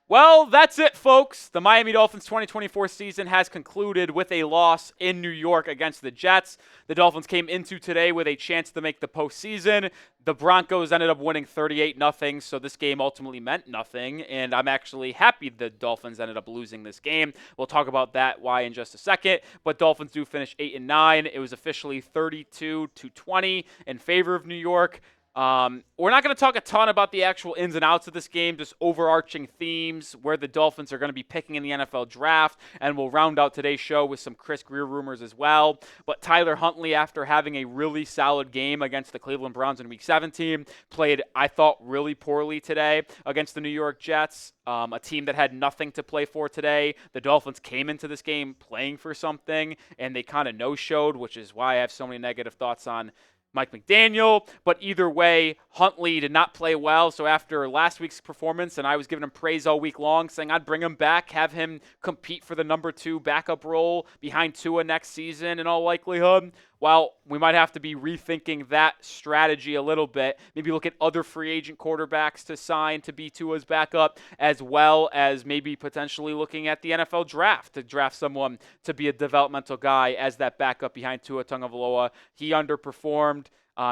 Well, that's it, folks. The Miami Dolphins 2024 season has concluded with a loss in New York against the Jets. The Dolphins came into today with a chance to make the postseason. The Broncos ended up winning 38-0, so this game ultimately meant nothing, and I'm actually happy the Dolphins ended up losing this game. We'll talk about that, why, in just a second, but Dolphins do finish 8-9. It was officially 32-20 in favor of New York. We're not going to talk a ton about the actual ins and outs of this game, just overarching themes, where the Dolphins are going to be picking in the NFL draft, and we'll round out today's show with some Chris Grier rumors as well. But Tyler Huntley, after having a really solid game against the Cleveland Browns in Week 17, played, I thought, really poorly today against the New York Jets, a team that had nothing to play for today. The Dolphins came into this game playing for something, and they kind of no-showed, which is why I have so many negative thoughts on Mike McDaniel, but either way, Huntley did not play well. So after last week's performance, and I was giving him praise all week long, saying I'd bring him back, have him compete for the number 2 backup role behind Tua next season in all likelihood. Well, we might have to be rethinking that strategy a little bit. Maybe look at other free agent quarterbacks to sign to be Tua's backup, as well as maybe potentially looking at the NFL draft to draft someone to be a developmental guy as that backup behind Tua Tagovailoa. He underperformed.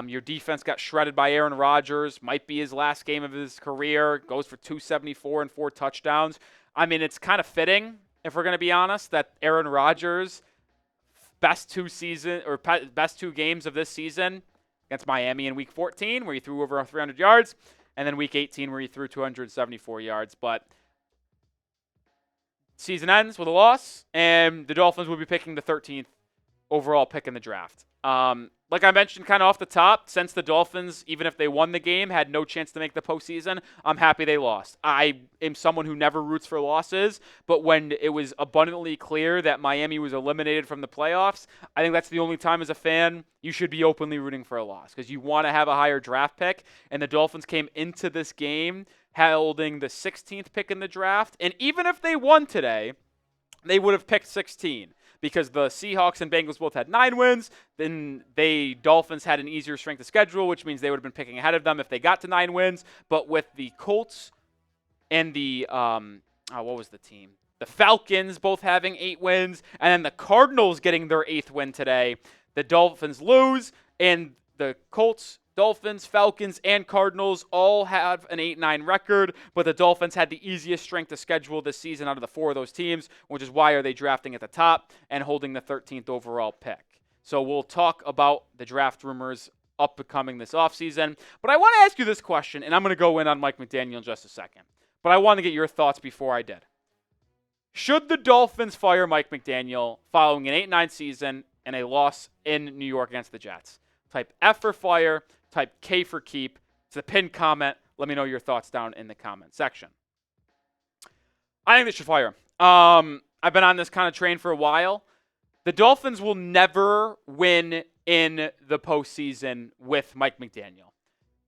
Your defense got shredded by Aaron Rodgers. Might be his last game of his career. Goes for 274 and 4 touchdowns. I mean, it's kind of fitting, if we're going to be honest, that Aaron Rodgers' best two games of this season against Miami in Week 14, where he threw over 300 yards, and then Week 18, where he threw 274 yards. But season ends with a loss, and the Dolphins will be picking the 13th overall pick in the draft. Like I mentioned kind of off the top, since the Dolphins, even if they won the game, had no chance to make the postseason, I'm happy they lost. I am someone who never roots for losses, but when it was abundantly clear that Miami was eliminated from the playoffs, I think that's the only time as a fan you should be openly rooting for a loss, because you want to have a higher draft pick, and the Dolphins came into this game holding the 16th pick in the draft, and even if they won today, they would have picked 16. Because the Seahawks and Bengals both had 9 wins, then Dolphins had an easier strength of schedule, which means they would have been picking ahead of them if they got to 9 wins. But with the Colts and the what was the team? The Falcons both having 8 wins, and then the Cardinals getting their 8th win today, the Dolphins lose, and the Colts, Dolphins, Falcons, and Cardinals all have an 8-9 record, but the Dolphins had the easiest strength of schedule this season out of the 4 of those teams, which is why are they drafting at the top and holding the 13th overall pick. So we'll talk about the draft rumors upcoming this offseason. But I want to ask you this question, and I'm going to go in on Mike McDaniel in just a second. But I want to get your thoughts before I did. Should the Dolphins fire Mike McDaniel following an 8-9 season and a loss in New York against the Jets? Type F for fire. Type K for keep. It's a pinned comment. Let me know your thoughts down in the comment section. I think they should fire him. I've been on this kind of train for a while. The Dolphins will never win in the postseason with Mike McDaniel.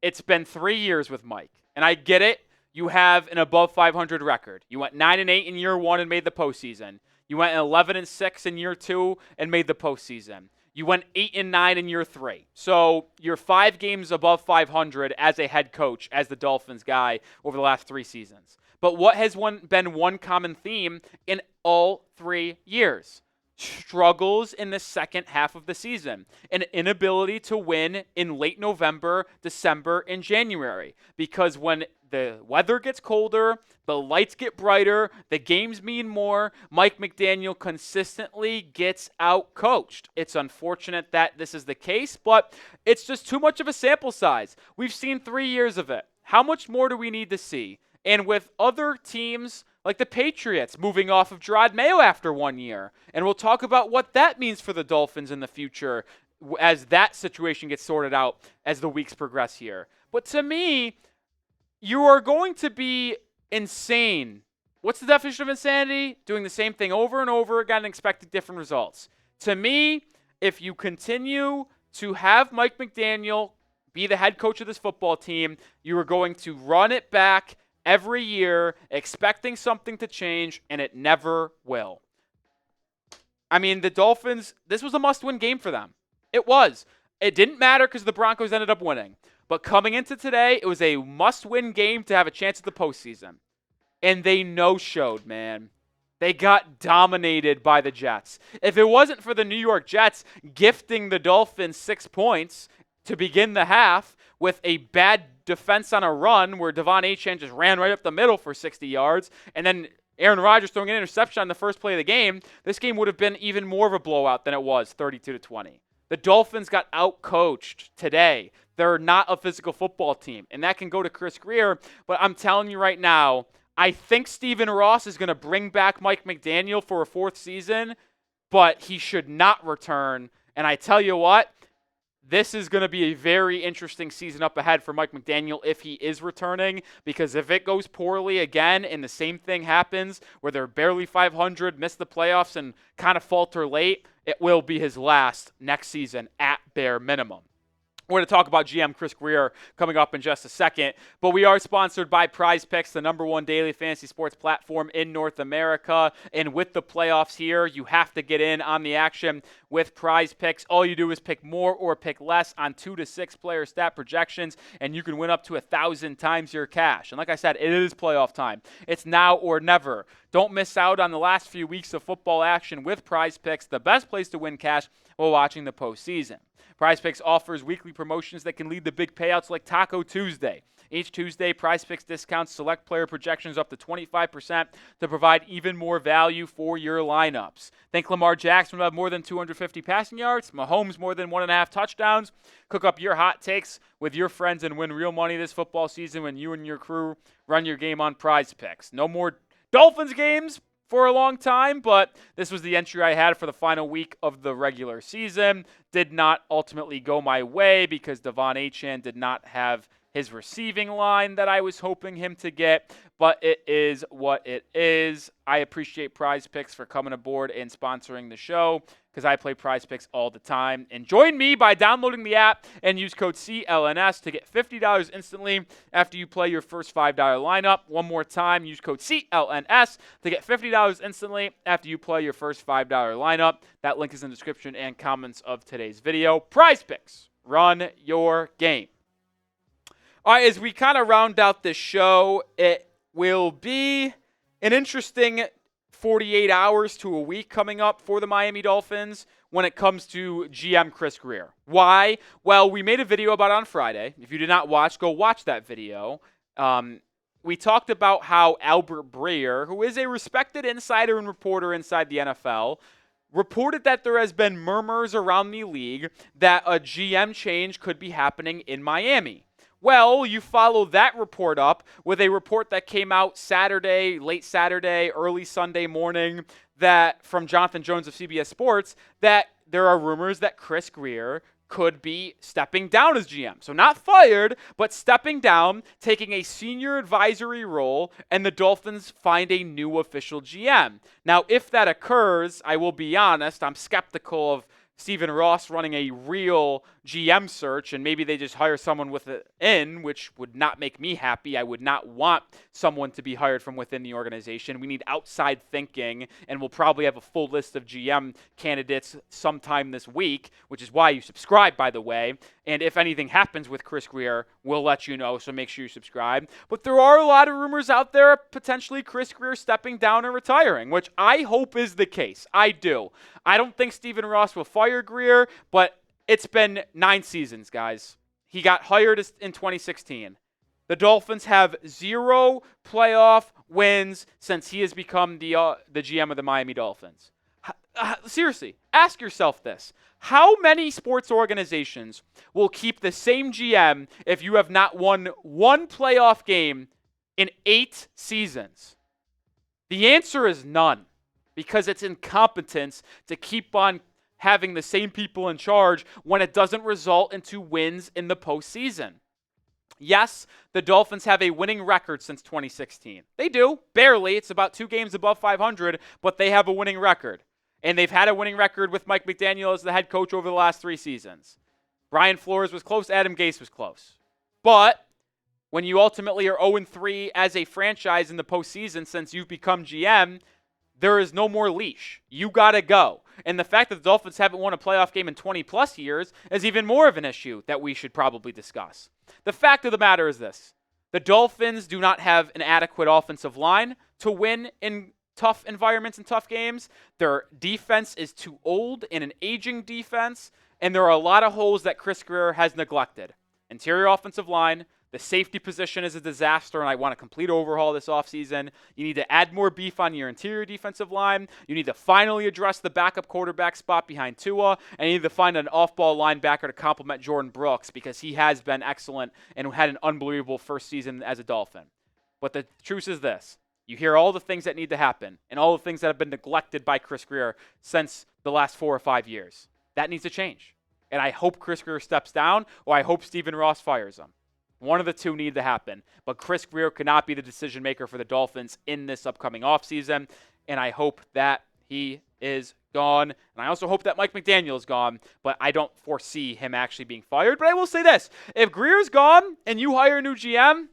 It's been 3 years with Mike, and I get it. You have an above 500 record. You went 9-8 in year 1 and made the postseason. You went 11-6 in year 2 and made the postseason. You went 8-9 in year 3. So you're 5 games above 500 as a head coach, as the Dolphins guy over the last 3 seasons. But what has been one common theme in all 3 years? Struggles in the second half of the season. An inability to win in late November, December, and January. Because when the weather gets colder, the lights get brighter, the games mean more, Mike McDaniel consistently gets out-coached. It's unfortunate that this is the case, but it's just too much of a sample size. We've seen 3 years of it. How much more do we need to see? And with other teams like the Patriots moving off of Gerard Mayo after 1 year, and we'll talk about what that means for the Dolphins in the future as that situation gets sorted out as the weeks progress here. But to me, you are going to be insane. What's the definition of insanity? Doing the same thing over and over again and expecting different results. To me, if you continue to have Mike McDaniel be the head coach of this football team, you are going to run it back every year expecting something to change, and it never will. I mean, the Dolphins, this was a must-win game for them. It was. It didn't matter because the Broncos ended up winning. But coming into today, it was a must-win game to have a chance at the postseason. and they no-showed, man. They got dominated by the Jets. If it wasn't for the New York Jets gifting the Dolphins 6 points to begin the half with a bad defense on a run where Devon Achane just ran right up the middle for 60 yards, and then Aaron Rodgers throwing an interception on the first play of the game, this game would have been even more of a blowout than it was, 32-20. The Dolphins got out-coached today. They're not a physical football team, and that can go to Chris Grier, but I'm telling you right now, I think Stephen Ross is going to bring back Mike McDaniel for a 4th season, but he should not return. And I tell you what, this is going to be a very interesting season up ahead for Mike McDaniel if he is returning, because if it goes poorly again and the same thing happens where they're barely 500, miss the playoffs, and kind of falter late, it will be his last next season at bare minimum. We're going to talk about GM Chris Grier coming up in just a second, but we are sponsored by Prize Picks, the #1 daily fantasy sports platform in North America. And with the playoffs here, you have to get in on the action with Prize Picks. All you do is pick more or pick less on 2 to 6 player stat projections, and you can win up to 1,000 times your cash. And like I said, it is playoff time. It's now or never. Don't miss out on the last few weeks of football action with Prize Picks, the best place to win cash while watching the postseason. Prize Picks offers weekly promotions that can lead to big payouts like Taco Tuesday. Each Tuesday, Prize Picks discounts select player projections up to 25% to provide even more value for your lineups. Think Lamar Jackson will have more than 250 passing yards, Mahomes more than 1.5 touchdowns. Cook up your hot takes with your friends and win real money this football season when you and your crew run your game on Prize Picks. No more Dolphins games for a long time, but this was the entry I had for the final week of the regular season. Did not ultimately go my way because Devon Achane did not have his receiving line that I was hoping him to get, but it is what it is. I appreciate Prize Picks for coming aboard and sponsoring the show because I play Prize Picks all the time. And join me by downloading the app and use code CLNS to get $50 instantly after you play your first $5 lineup. One more time, use code CLNS to get $50 instantly after you play your first $5 lineup. That link is in the description and comments of today's video. Prize Picks, run your game. All right, as we kind of round out this show, it will be an interesting 48 hours to a week coming up for the Miami Dolphins when it comes to GM Chris Grier. Why? Well, we made a video about it on Friday. If you did not watch, go watch that video. We talked about how Albert Breer, who is a respected insider and reporter inside the NFL, reported that there has been murmurs around the league that a GM change could be happening in Miami. Well, you follow that report up with a report that came out Saturday, late Saturday, early Sunday morning, that from Jonathan Jones of CBS Sports, that there are rumors that Chris Grier could be stepping down as GM. So not fired, but stepping down, taking a senior advisory role, and the Dolphins find a new official GM. Now, if that occurs, I will be honest, I'm skeptical of Stephen Ross running a real GM search, and maybe they just hire someone within, which would not make me happy. I would not want someone to be hired from within the organization. We need outside thinking, and we'll probably have a full list of GM candidates sometime this week, which is why you subscribe, by the way. And if anything happens with Chris Grier, we'll let you know, so make sure you subscribe. But there are a lot of rumors out there, potentially Chris Grier stepping down and retiring, which I hope is the case. I do. I don't think Stephen Ross will fire Grier, but it's been 9 seasons, guys. He got hired in 2016. The Dolphins have 0 playoff wins since he has become the GM of the Miami Dolphins. Seriously, ask yourself this. How many sports organizations will keep the same GM if you have not won 1 playoff game in 8 seasons? The answer is none, because it's incompetence to keep on having the same people in charge when it doesn't result into wins in the postseason. Yes, the Dolphins have a winning record since 2016. They do, barely. It's about 2 games above 500, but they have a winning record. And they've had a winning record with Mike McDaniel as the head coach over the last 3 seasons. Brian Flores was close, Adam Gase was close. But when you ultimately are 0-3 as a franchise in the postseason since you've become GM, there is no more leash. You got to go. And the fact that the Dolphins haven't won a playoff game in 20-plus years is even more of an issue that we should probably discuss. The fact of the matter is this. The Dolphins do not have an adequate offensive line to win in tough environments and tough games. Their defense is too old and an aging defense, and there are a lot of holes that Chris Grier has neglected. Interior offensive line, the safety position is a disaster, and I want a complete overhaul this offseason. You need to add more beef on your interior defensive line. You need to finally address the backup quarterback spot behind Tua, and you need to find an off-ball linebacker to complement Jordan Brooks because he has been excellent and had an unbelievable first season as a Dolphin. But the truth is this. You hear all the things that need to happen and all the things that have been neglected by Chris Grier since the last 4 or 5 years. That needs to change. And I hope Chris Grier steps down, or I hope Stephen Ross fires him. One of the two need to happen. But Chris Grier cannot be the decision maker for the Dolphins in this upcoming offseason. And I hope that he is gone. And I also hope that Mike McDaniel is gone. But I don't foresee him actually being fired. But I will say this. If Grier's gone and you hire a new GM,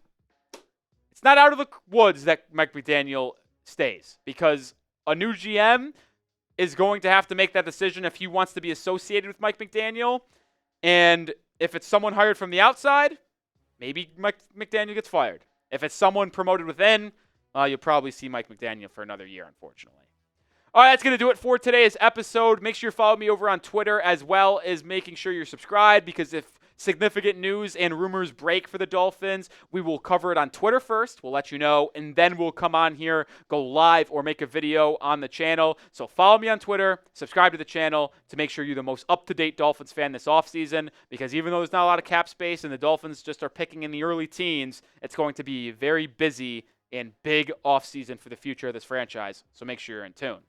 it's not out of the woods that Mike McDaniel stays. Because a new GM is going to have to make that decision if he wants to be associated with Mike McDaniel. And if it's someone hired from the outside, maybe Mike McDaniel gets fired. If it's someone promoted within, you'll probably see Mike McDaniel for another year, unfortunately. All right, that's going to do it for today's episode. Make sure you follow me over on Twitter, as well as making sure you're subscribed, because if significant news and rumors break for the Dolphins, we will cover it on Twitter first. We'll let you know, and then we'll come on here, go live, or make a video on the channel. So follow me on Twitter, subscribe to the channel to make sure you're the most up-to-date Dolphins fan this offseason, because even though there's not a lot of cap space and the Dolphins just are picking in the early teens, it's going to be very busy and big offseason for the future of this franchise. So make sure you're in tune.